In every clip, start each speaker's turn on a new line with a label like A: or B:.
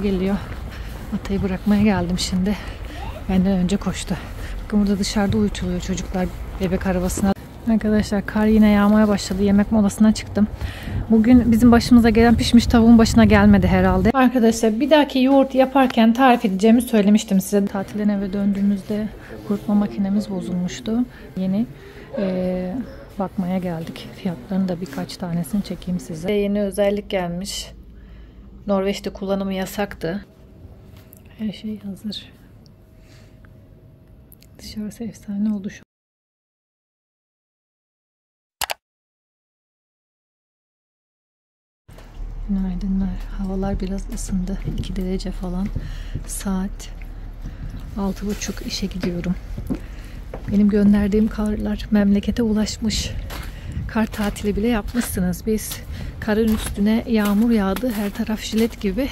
A: Geliyor. Atayı bırakmaya geldim şimdi. Benden önce koştu. Bakın burada dışarıda uyutuluyor çocuklar bebek arabasına. Arkadaşlar kar yine yağmaya başladı. Yemek molasına çıktım. Bugün bizim başımıza gelen pişmiş tavuğun başına gelmedi herhalde. Arkadaşlar bir dahaki yoğurt yaparken tarif edeceğimi söylemiştim size. Tatilden eve döndüğümüzde kurutma makinemiz bozulmuştu. Yeni bakmaya geldik. Fiyatlarını da birkaç tanesini çekeyim size. Yeni özellik gelmiş. Norveç'te kullanımı yasaktı. Her şey hazır. Dışarısı efsane oldu şu. Günaydınlar. Havalar biraz ısındı. 2 derece falan. Saat 6:30 işe gidiyorum. Benim gönderdiğim karlar memlekete ulaşmış. Kar tatili bile yapmışsınız. Biz karın üstüne yağmur yağdı. Her taraf jilet gibi.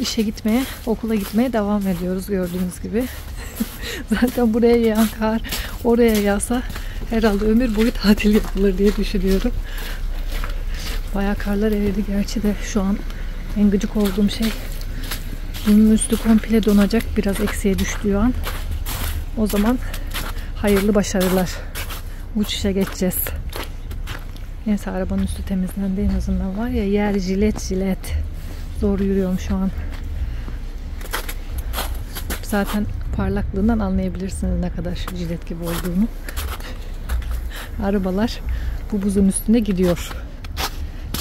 A: İşe gitmeye, okula gitmeye devam ediyoruz gördüğünüz gibi. Zaten buraya yağan kar oraya yağsa herhalde ömür boyu tatil yapılır diye düşünüyorum. Bayağı karlar eridi gerçi de şu an en gıcık olduğum şey bunun üstü komple donacak biraz eksiye düştüğü an. O zaman hayırlı başarılar. Uçuşa geçeceğiz. Neyse arabanın üstü temizlendi en azından var ya yer jilet. Zor yürüyorum şu an. Zaten parlaklığından anlayabilirsiniz ne kadar jilet gibi olduğunu. Arabalar bu buzun üstüne gidiyor.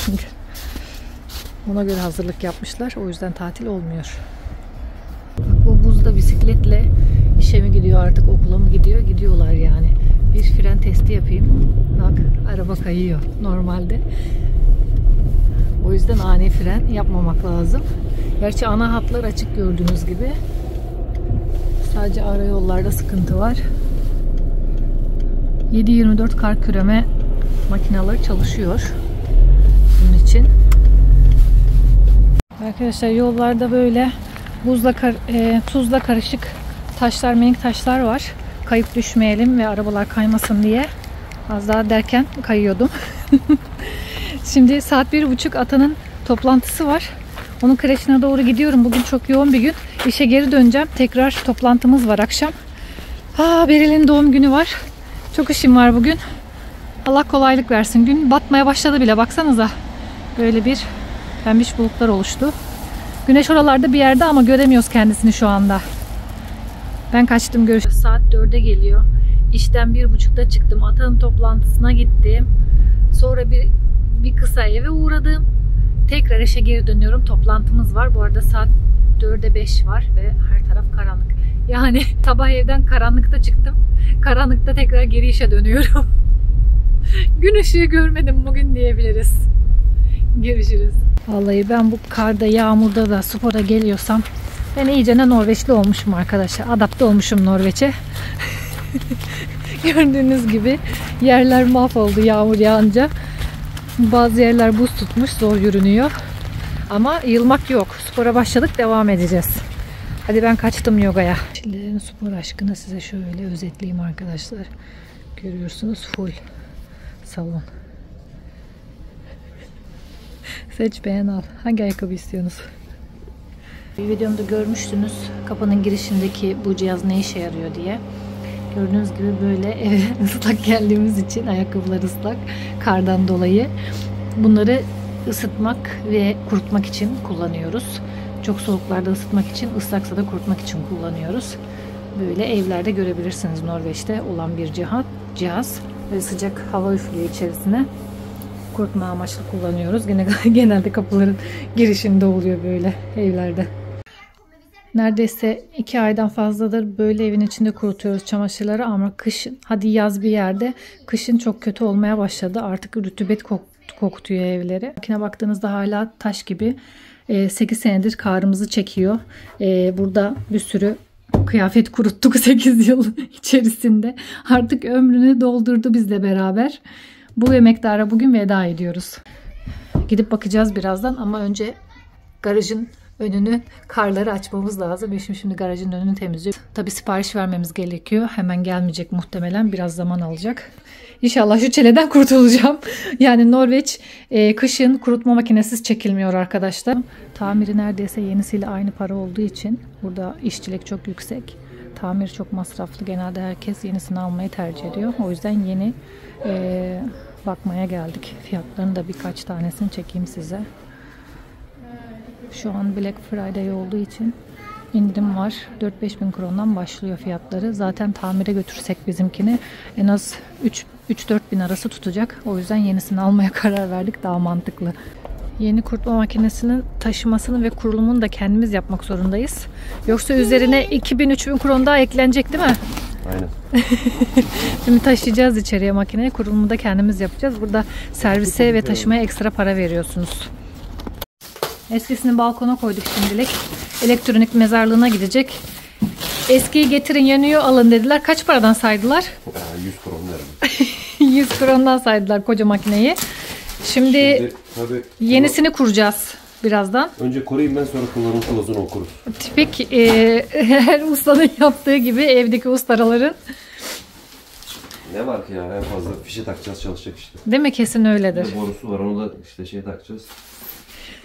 A: Çünkü ona göre hazırlık yapmışlar. O yüzden tatil olmuyor. Bu buzda bisikletle işe mi gidiyor artık okula mı gidiyor? Gidiyorlar yani. Bir fren testi yapayım. Bak araba kayıyor normalde. O yüzden ani fren yapmamak lazım. Gerçi ana hatlar açık gördüğünüz gibi. Sadece ara yollarda sıkıntı var. 7/24 kar küreme makineleri çalışıyor. Bunun için. Arkadaşlar yollarda böyle buzla tuzla karışık taşlar, minik taşlar var. Kayıp düşmeyelim ve arabalar kaymasın diye. Az daha derken kayıyordum. Şimdi saat 1:30 Atan'ın toplantısı var. Onun kreşine doğru gidiyorum. Bugün çok yoğun bir gün. İşe geri döneceğim. Tekrar toplantımız var akşam. Beril'in doğum günü var. Çok işim var bugün. Allah kolaylık versin. Gün batmaya başladı bile. Baksanıza. Böyle bir pembiş bulutlar oluştu. Güneş oralarda bir yerde ama göremiyoruz kendisini şu anda. Ben kaçtım. Görüşürüz. Saat 4'e geliyor. İşten 1:30'da çıktım. Atan'ın toplantısına gittim. Sonra bir kısa eve uğradım. Tekrar işe geri dönüyorum. Toplantımız var. Bu arada saat 4'e 5 var ve her taraf karanlık. Yani sabah evden karanlıkta çıktım. Karanlıkta tekrar geri işe dönüyorum. Gün ışığı görmedim bugün diyebiliriz. Görüşürüz. Vallahi ben bu karda, yağmurda da spora geliyorsam ben iyicene Norveçli olmuşum arkadaşlar. Adapte olmuşum Norveç'e. Gördüğünüz gibi yerler mahvoldu yağmur yağınca. Bazı yerler buz tutmuş, zor yürünüyor. Ama yılmak yok. Spora başladık, devam edeceğiz. Hadi ben kaçtım yogaya. Çillerin spor aşkını size şöyle özetleyeyim arkadaşlar. Görüyorsunuz full salon. Seç beğen al. Hangi ayakkabı istiyorsunuz? Bir videomda görmüştünüz kapının girişindeki bu cihaz ne işe yarıyor diye. Gördüğünüz gibi böyle eve ıslak geldiğimiz için ayakkabılar ıslak kardan dolayı. Bunları ısıtmak ve kurutmak için kullanıyoruz. Çok soğuklarda ısıtmak için, ıslaksa da kurutmak için kullanıyoruz. Böyle evlerde görebilirsiniz Norveç'te olan bir cihaz. Ve sıcak hava üflüyor içerisine. Kurutma amaçlı kullanıyoruz. Genelde kapıların girişinde oluyor böyle evlerde. Neredeyse 2 aydan fazladır böyle evin içinde kurutuyoruz çamaşırları ama kışın, hadi yaz bir yerde, kışın çok kötü olmaya başladı. Artık rutubet kokutuyor evleri. Makine baktığınızda hala taş gibi. 8 senedir karımızı çekiyor. Burada bir sürü kıyafet kuruttuk 8 yıl içerisinde. Artık ömrünü doldurdu bizle beraber. Bu emektara bugün veda ediyoruz. Gidip bakacağız birazdan ama önce garajın önünü, karları açmamız lazım. Eşim şimdi garajın önünü temizliyor. Tabii sipariş vermemiz gerekiyor. Hemen gelmeyecek muhtemelen. Biraz zaman alacak. İnşallah şu çileden kurtulacağım. Yani Norveç kışın kurutma makinesiz çekilmiyor arkadaşlar. Tamiri neredeyse yenisiyle aynı para olduğu için burada işçilik çok yüksek. Tamir çok masraflı. Genelde herkes yenisini almayı tercih ediyor. O yüzden yeni bakmaya geldik. Fiyatlarını da birkaç tanesini çekeyim size. Şu an Black Friday olduğu için indirim var. 4-5 bin krondan başlıyor fiyatları. Zaten tamire götürsek bizimkini en az 3-4 bin arası tutacak. O yüzden yenisini almaya karar verdik. Daha mantıklı. Yeni kurutma makinesinin taşımasını ve kurulumunu da kendimiz yapmak zorundayız. Yoksa üzerine 2000-3000 kron daha eklenecek değil mi?
B: Aynen.
A: Şimdi taşıyacağız içeriye makineyi. Kurulumu da kendimiz yapacağız. Burada servise ve taşımaya ekstra para veriyorsunuz. Eskisini balkona koyduk şimdilik. Elektronik mezarlığına gidecek. Eskiyi getirin yanıyor alın dediler. Kaç paradan saydılar?
B: 100 kron verdim.
A: 100 krondan saydılar koca makineyi. Şimdi
B: tabii,
A: yenisini kuracağız birazdan.
B: Önce kurayım ben, sonra kullanım kılavuzunu okuruz.
A: Tipik her ustanın yaptığı gibi evdeki ustaların.
B: Ne var ki ya, en fazla fişe takacağız, çalışacak işte.
A: Değil mi? Kesin öyledir.
B: Bir borusu var, onu da işte takacağız.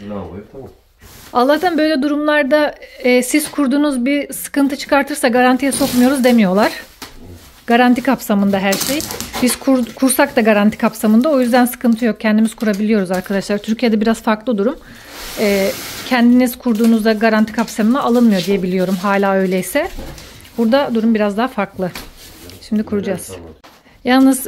B: Lavaboya tamam.
A: Allah'tan böyle durumlarda siz kurduğunuz bir sıkıntı çıkartırsa garantiye sokmuyoruz demiyorlar. Garanti kapsamında her şey. Biz kursak da garanti kapsamında. O yüzden sıkıntı yok. Kendimiz kurabiliyoruz arkadaşlar. Türkiye'de biraz farklı durum. Kendiniz kurduğunuzda garanti kapsamına alınmıyor diye biliyorum. Hala öyleyse. Burada durum biraz daha farklı. Şimdi kuracağız. Yalnız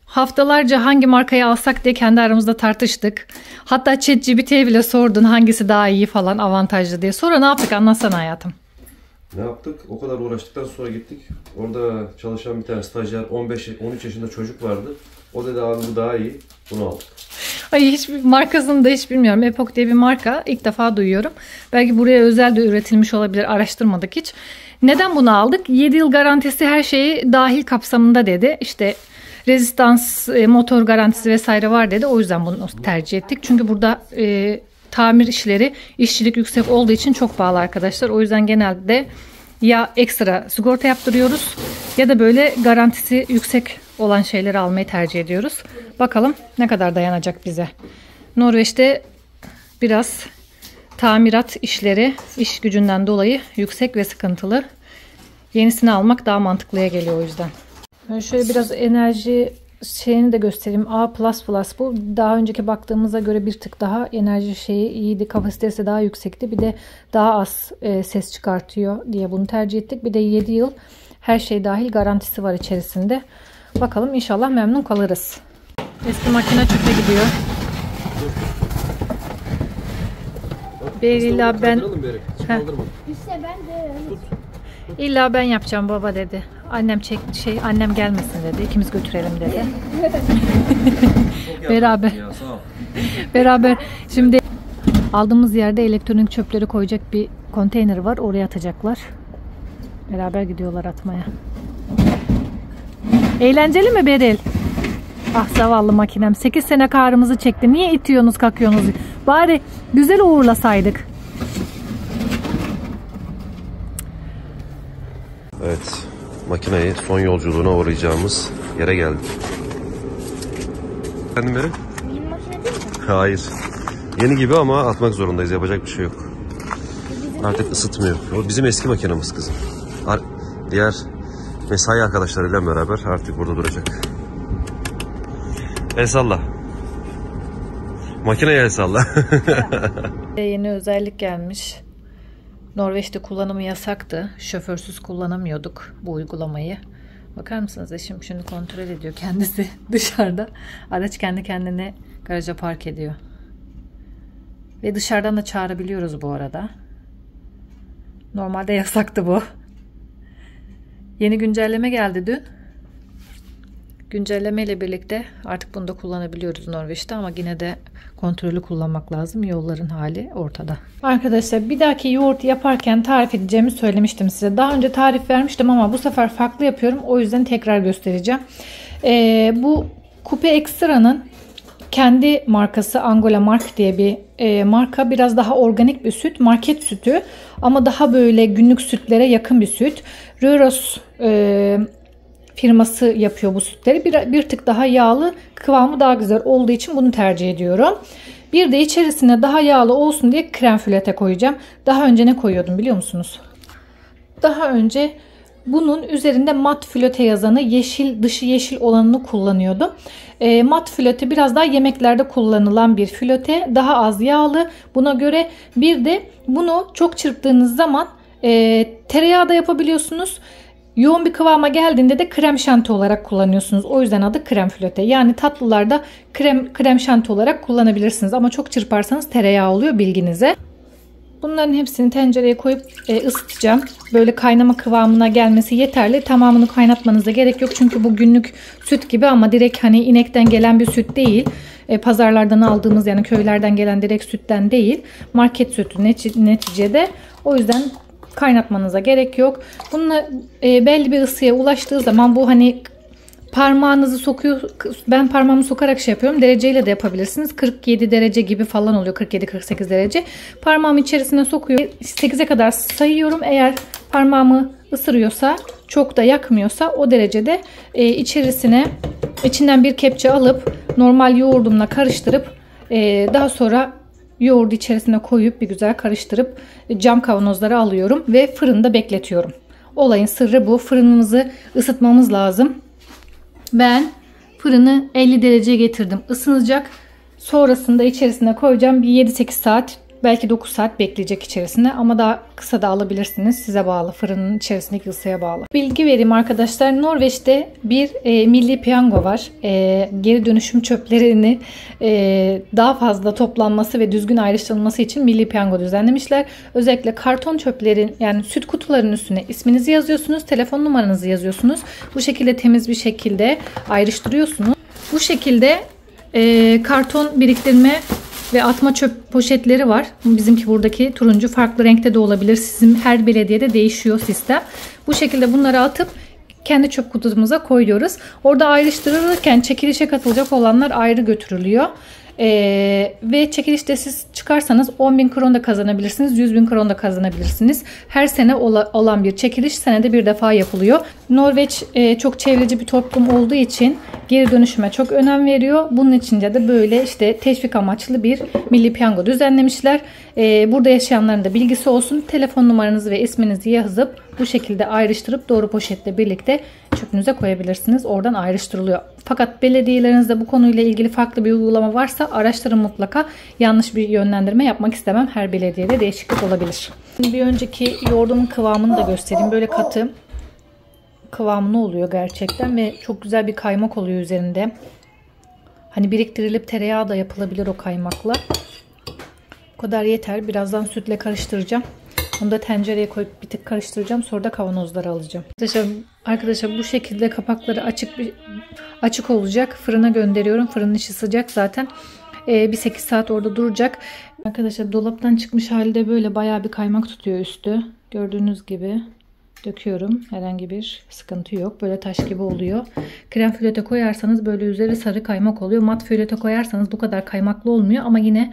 A: haftalarca hangi markayı alsak diye kendi aramızda tartıştık. Hatta ChatGPT'ye bile sordun hangisi daha iyi falan, avantajlı diye. Sonra ne yaptık, anlatsana hayatım.
B: Ne yaptık? O kadar uğraştıktan sonra gittik. Orada çalışan bir tane stajyer, 15-13 yaşında çocuk vardı. O dedi abi bu daha iyi. Bunu aldık.
A: Ay hiçbir markasını da hiç bilmiyorum. Epoch diye bir marka. İlk defa duyuyorum. Belki buraya özel de üretilmiş olabilir. Araştırmadık hiç. Neden bunu aldık? 7 yıl garantisi her şeyi dahil kapsamında dedi. İşte rezistans, motor garantisi vesaire var dedi. O yüzden bunu tercih ettik. Çünkü burada tamir işleri, işçilik yüksek olduğu için çok pahalı arkadaşlar. O yüzden genelde ya ekstra sigorta yaptırıyoruz ya da böyle garantisi yüksek olan şeyleri almayı tercih ediyoruz. Bakalım ne kadar dayanacak bize. Norveç'te biraz tamirat işleri iş gücünden dolayı yüksek ve sıkıntılı. Yenisini almak daha mantıklıya geliyor o yüzden. Ben şöyle biraz enerji şeyini de göstereyim. A++ bu. Daha önceki baktığımıza göre bir tık daha enerji şeyi iyiydi. Kapasitesi daha yüksekti. Bir de daha az ses çıkartıyor diye bunu tercih ettik. Bir de 7 yıl her şey dahil garantisi var içerisinde. Bakalım inşallah memnun kalırız. Eski makine çöpe gidiyor. İlla ben İlla ben yapacağım baba dedi. Annem annem gelmesin dedi. İkimiz götürelim dedi. Beraber. Şimdi aldığımız yerde elektronik çöpleri koyacak bir konteyner var. Oraya atacaklar. Beraber gidiyorlar atmaya. Eğlenceli mi Beril? Ah zavallı makinem. 8 sene karımızı çekti. Niye itiyorsunuz kakıyorsunuz? Bari güzel uğurlasaydık.
B: Evet. Makineyi son yolculuğuna uğrayacağımız yere geldik. Efendim Beri?
C: Yeni makine değil mi?
B: Hayır. Yeni gibi ama atmak zorundayız. Yapacak bir şey yok. Artık ısıtmıyor. O bizim eski makinemiz kızım. Diğer mesai arkadaşlarıyla beraber artık burada duracak. El salla. Makineye el salla.
A: Yeni özellik gelmiş. Norveç'te kullanımı yasaktı. Şoförsüz kullanamıyorduk bu uygulamayı. Bakar mısınız? Eşim şimdi kontrol ediyor kendisi dışarıda. Araç kendi kendine garaja park ediyor. Ve dışarıdan da çağırabiliyoruz bu arada. Normalde yasaktı bu. Yeni güncelleme geldi dün. Güncelleme ile birlikte artık bunu da kullanabiliyoruz Norveç'te ama yine de kontrollü kullanmak lazım. Yolların hali ortada. Arkadaşlar bir dahaki yoğurt yaparken tarif edeceğimi söylemiştim size. Daha önce tarif vermiştim ama bu sefer farklı yapıyorum. O yüzden tekrar göstereceğim. Bu Kupe Extra'nın kendi markası Angola Mark diye bir marka. Biraz daha organik bir süt. Market sütü ama daha böyle günlük sütlere yakın bir süt. Röros firması yapıyor bu sütleri. Bir tık daha yağlı, kıvamı daha güzel olduğu için bunu tercih ediyorum. Bir de içerisine daha yağlı olsun diye krem flöte koyacağım. Daha önce ne koyuyordum biliyor musunuz? Daha önce bunun üzerinde mat flöte yazanı, yeşil, dışı yeşil olanını kullanıyordum. Mat flöte biraz daha yemeklerde kullanılan bir flöte. Daha az yağlı. Buna göre bir de bunu çok çırptığınız zaman tereyağı da yapabiliyorsunuz. Yoğun bir kıvama geldiğinde de krem şanti olarak kullanıyorsunuz. O yüzden adı krem flöte. Yani tatlılarda krem şanti olarak kullanabilirsiniz. Ama çok çırparsanız tereyağı oluyor, bilginize. Bunların hepsini tencereye koyup ısıtacağım. Böyle kaynama kıvamına gelmesi yeterli. Tamamını kaynatmanıza gerek yok. Çünkü bu günlük süt gibi ama direkt hani inekten gelen bir süt değil. Pazarlardan aldığımız, yani köylerden gelen direkt sütten değil. Market sütü neticede. O yüzden kaynatmanıza gerek yok. Bununla belli bir ısıya ulaştığı zaman bu hani parmağınızı sokuyor. Ben parmağımı sokarak şey yapıyorum. Dereceyle de yapabilirsiniz. 47 derece gibi falan oluyor. 47-48 derece. Parmağımı içerisine sokuyorum. 8'e kadar sayıyorum. Eğer parmağımı ısırıyorsa, çok da yakmıyorsa o derecede içinden bir kepçe alıp normal yoğurdumla karıştırıp daha sonra yoğurdu içerisine koyup bir güzel karıştırıp cam kavanozlara alıyorum ve fırında bekletiyorum. Olayın sırrı bu. Fırınımızı ısıtmamız lazım. Ben fırını 50 dereceye getirdim. Isınacak. Sonrasında içerisine koyacağım. Bir 7-8 saat, belki 9 saat bekleyecek içerisine. Ama daha kısa da alabilirsiniz. Size bağlı. Fırının içerisindeki ısıya bağlı. Bilgi vereyim arkadaşlar. Norveç'te bir milli piyango var. Geri dönüşüm çöplerini daha fazla toplanması ve düzgün ayrıştırılması için milli piyango düzenlemişler. Özellikle karton çöplerin, yani süt kutularının üstüne isminizi yazıyorsunuz. Telefon numaranızı yazıyorsunuz. Bu şekilde temiz bir şekilde ayrıştırıyorsunuz. Bu şekilde karton biriktirme ve atma çöp poşetleri var. Bizimki buradaki turuncu, farklı renkte de olabilir. Sizin her belediyede değişiyor sistem. Bu şekilde bunları atıp kendi çöp kutumuza koyuyoruz. Orada ayrıştırılırken çekilişe katılacak olanlar ayrı götürülüyor. Ve çekilişte siz çıkarsanız 10.000 kron da kazanabilirsiniz, 100.000 kron da kazanabilirsiniz. Her sene olan bir çekiliş senede bir defa yapılıyor. Norveç çok çevreci bir toplum olduğu için geri dönüşüme çok önem veriyor. Bunun için de böyle işte teşvik amaçlı bir milli piyango düzenlemişler. Burada yaşayanların da bilgisi olsun. Telefon numaranızı ve isminizi yazıp bu şekilde ayrıştırıp doğru poşetle birlikte çöpünüze koyabilirsiniz. Oradan ayrıştırılıyor. Fakat belediyelerinizde bu konuyla ilgili farklı bir uygulama varsa araştırın mutlaka. Yanlış bir yönlendirme yapmak istemem. Her belediyede değişiklik olabilir. Bir önceki yoğurdumun kıvamını da göstereyim. Böyle katı kıvamlı oluyor gerçekten ve çok güzel bir kaymak oluyor üzerinde. Hani biriktirilip tereyağı da yapılabilir o kaymakla. Bu kadar yeter. Birazdan sütle karıştıracağım. Onu da tencereye koyup bir tık karıştıracağım. Sonra da kavanozlara alacağım. Arkadaşlar bu şekilde kapakları açık olacak. Fırına gönderiyorum. Fırının içi sıcak zaten. Bir 8 saat orada duracak. Arkadaşlar dolaptan çıkmış halde böyle bayağı bir kaymak tutuyor üstü. Gördüğünüz gibi döküyorum. Herhangi bir sıkıntı yok. Böyle taş gibi oluyor. Krem flöte koyarsanız böyle üzeri sarı kaymak oluyor. Mat flöte koyarsanız bu kadar kaymaklı olmuyor. Ama yine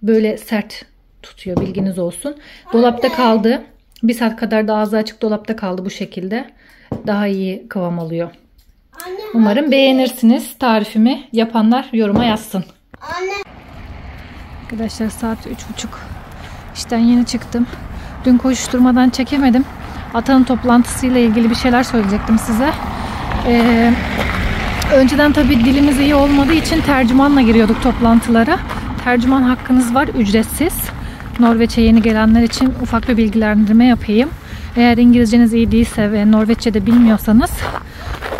A: böyle sert tutuyor, bilginiz olsun. Dolapta kaldı. Bir saat kadar da ağzı açık dolapta kaldı bu şekilde. Daha iyi kıvam alıyor. Umarım beğenirsiniz. Tarifimi yapanlar yoruma yazsın. Arkadaşlar saat 3.30. İşten yeni çıktım. Dün koşuşturmadan çekemedim. Atanın toplantısıyla ilgili bir şeyler söyleyecektim size. Önceden tabii dilimiz iyi olmadığı için tercümanla giriyorduk toplantılara. Tercüman hakkınız var, ücretsiz. Norveç'e yeni gelenler için ufak bir bilgilendirme yapayım. Eğer İngilizceniz iyi değilse ve Norveççe'de bilmiyorsanız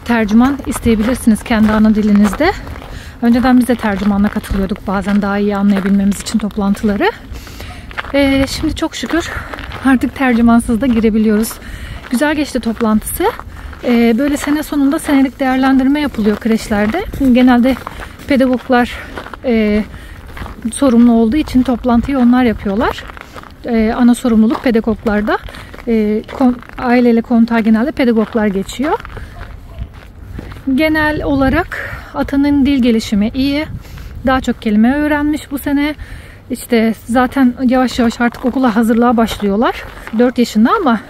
A: tercüman isteyebilirsiniz kendi ana dilinizde. Önceden biz de tercümanla katılıyorduk bazen daha iyi anlayabilmemiz için toplantıları. Şimdi çok şükür artık tercümansız da girebiliyoruz. Güzel geçti toplantısı. Böyle sene sonunda senelik değerlendirme yapılıyor kreşlerde. Genelde pedagoglar sorumlu olduğu için toplantıyı onlar yapıyorlar. Ana sorumluluk pedagoglarda. Aileyle kontağı genelde pedagoglar geçiyor. Genel olarak Atanın dil gelişimi iyi. Daha çok kelime öğrenmiş bu sene. İşte zaten yavaş yavaş artık okula hazırlığa başlıyorlar. 4 yaşında ama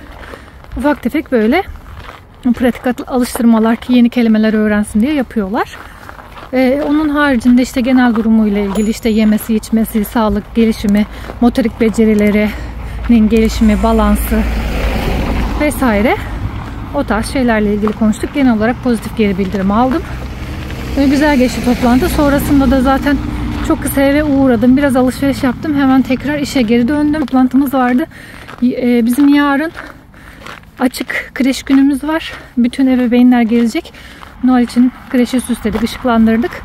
A: ufak tefek böyle pratik alıştırmalar ki yeni kelimeler öğrensin diye yapıyorlar. Onun haricinde işte genel durumuyla ilgili işte yemesi, içmesi, sağlık, gelişimi, motorik becerilerinin gelişimi, balansı vesaire o tarz şeylerle ilgili konuştuk. Genel olarak pozitif geri bildirim aldım. Güzel geçti toplantı. Sonrasında da zaten çok kısa eve uğradım. Biraz alışveriş yaptım. Hemen tekrar işe geri döndüm. Toplantımız vardı. Bizim yarın açık kreş günümüz var. Bütün ebeveynler gelecek. Noel için kreşi süsledik, ışıklandırdık.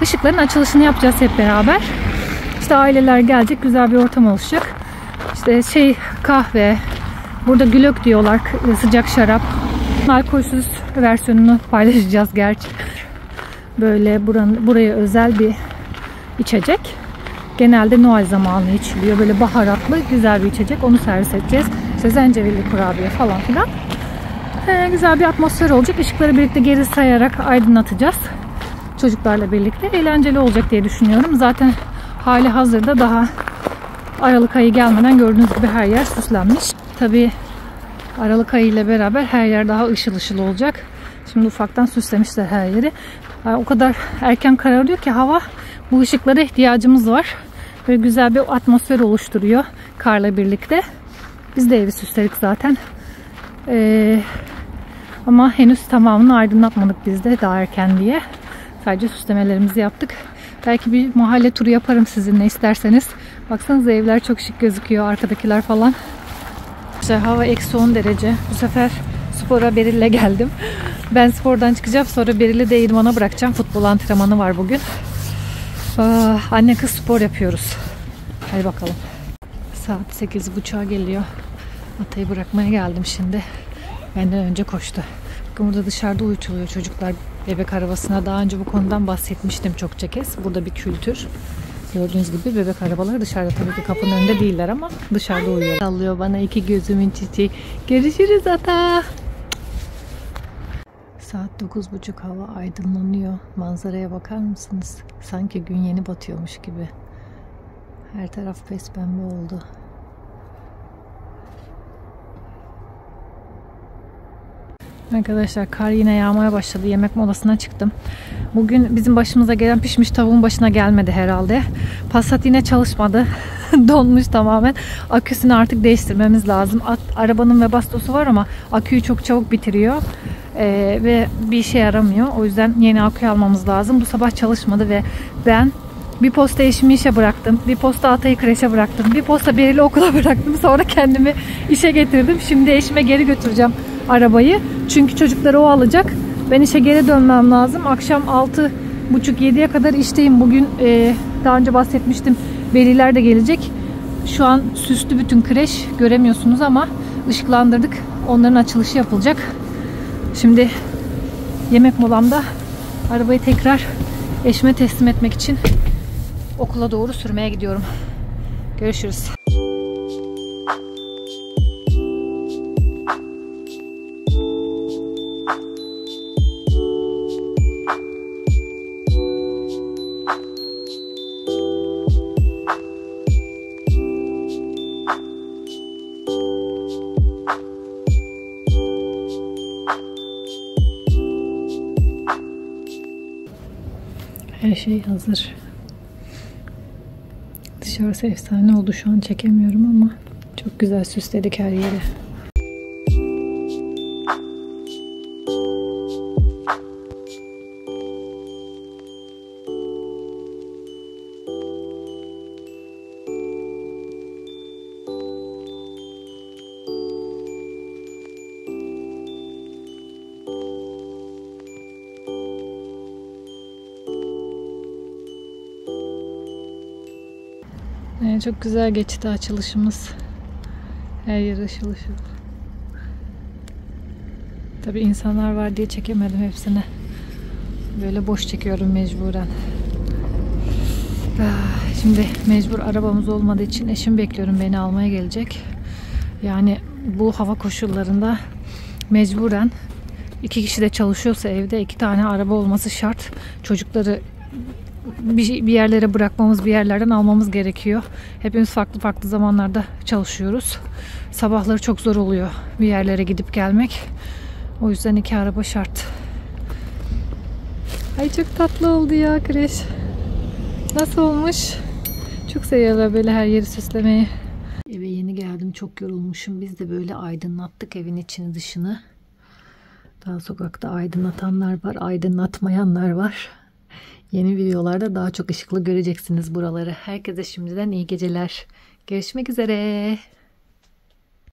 A: Işıkların açılışını yapacağız hep beraber. İşte aileler gelecek. Güzel bir ortam oluşacak. İşte kahve, burada glögg diyorlar, sıcak şarap. Alkolsüz versiyonunu paylaşacağız gerçi. Böyle buraya özel bir içecek. Genelde Noel zamanı içiliyor. Böyle baharatlı güzel bir içecek. Onu servis edeceğiz. İşte zencebilli kurabiye falan filan. Güzel bir atmosfer olacak. Işıkları birlikte geri sayarak aydınlatacağız. Çocuklarla birlikte. Eğlenceli olacak diye düşünüyorum. Zaten hali hazırda daha Aralık ayı gelmeden gördüğünüz gibi her yer süslenmiş. Tabii Aralık ayı ile beraber her yer daha ışıl ışıl olacak. Şimdi ufaktan süslemişler her yeri. O kadar erken kararıyor ki hava, bu ışıklara ihtiyacımız var. Böyle güzel bir atmosfer oluşturuyor karla birlikte. Biz de evi süsledik zaten. Ama henüz tamamını aydınlatmadık biz de daha erken diye. Sadece süslemelerimizi yaptık. Belki bir mahalle turu yaparım sizinle isterseniz. Baksanıza evler çok şık gözüküyor. Arkadakiler falan. İşte hava eksi 10 derece. Bu sefer spora Beril'le geldim. Ben spordan çıkacağım. Sonra Beril'i de idmana bırakacağım. Futbol antrenmanı var bugün. Anne kız spor yapıyoruz. Hadi bakalım. Saat 8.30'a geliyor. Atayı bırakmaya geldim şimdi. Benden önce koştu. Bakın burada dışarıda uyutuluyor çocuklar bebek arabasına. Daha önce bu konudan bahsetmiştim çokça kez. Burada bir kültür. Gördüğünüz gibi bebek arabaları dışarıda, tabii ki kapının önünde değiller ama dışarıda uyuyor. Sallıyor bana iki gözümün çiçeği. Görüşürüz ata. Saat 9.30, hava aydınlanıyor. Manzaraya bakar mısınız? Sanki gün yeni batıyormuş gibi. Her taraf pespembe oldu. Arkadaşlar kar yine yağmaya başladı. Yemek molasına çıktım. Bugün bizim başımıza gelen pişmiş tavuğun başına gelmedi herhalde. Passat yine çalışmadı. Donmuş tamamen. Aküsünü artık değiştirmemiz lazım. Arabanın Webasto'su var ama aküyü çok çabuk bitiriyor. Ve bir işe yaramıyor. O yüzden yeni akü almamız lazım. Bu sabah çalışmadı ve ben bir posta eşimi işe bıraktım. Bir posta Atay'ı kreşe bıraktım. Bir posta Beril'i okula bıraktım. Sonra kendimi işe getirdim. Şimdi eşime geri götüreceğim arabayı. Çünkü çocukları o alacak. Ben işe geri dönmem lazım. Akşam 6.30-7'ye kadar işteyim. Bugün daha önce bahsetmiştim. Veliler de gelecek. Şu an süslü bütün kreş. Göremiyorsunuz ama ışıklandırdık. Onların açılışı yapılacak. Şimdi yemek molamda arabayı tekrar eşime teslim etmek için okula doğru sürmeye gidiyorum. Görüşürüz. Her şey hazır. Dışarısı efsane oldu. Şu an çekemiyorum ama çok güzel süsledik her yeri. Çok güzel geçti açılışımız. Her yer ışıl ışıl. Tabii insanlar var diye çekemedim hepsini. Böyle boş çekiyorum mecburen. Şimdi mecbur arabamız olmadığı için eşim bekliyorum, beni almaya gelecek. Yani bu hava koşullarında mecburen 2 kişi de çalışıyorsa evde 2 tane araba olması şart. Çocukları bir yerlere bırakmamız, bir yerlerden almamız gerekiyor. Hepimiz farklı farklı zamanlarda çalışıyoruz. Sabahları çok zor oluyor bir yerlere gidip gelmek. O yüzden 2 araba şart. Ay çok tatlı oldu ya kreş. Nasıl olmuş? Çok seviyorlar böyle her yeri süslemeyi. Eve yeni geldim. Çok yorulmuşum. Biz de böyle aydınlattık evin içini dışını. Daha sokakta aydınlatanlar var. Aydınlatmayanlar var. Yeni videolarda daha çok ışıklı göreceksiniz buraları. Herkese şimdiden iyi geceler. Görüşmek üzere.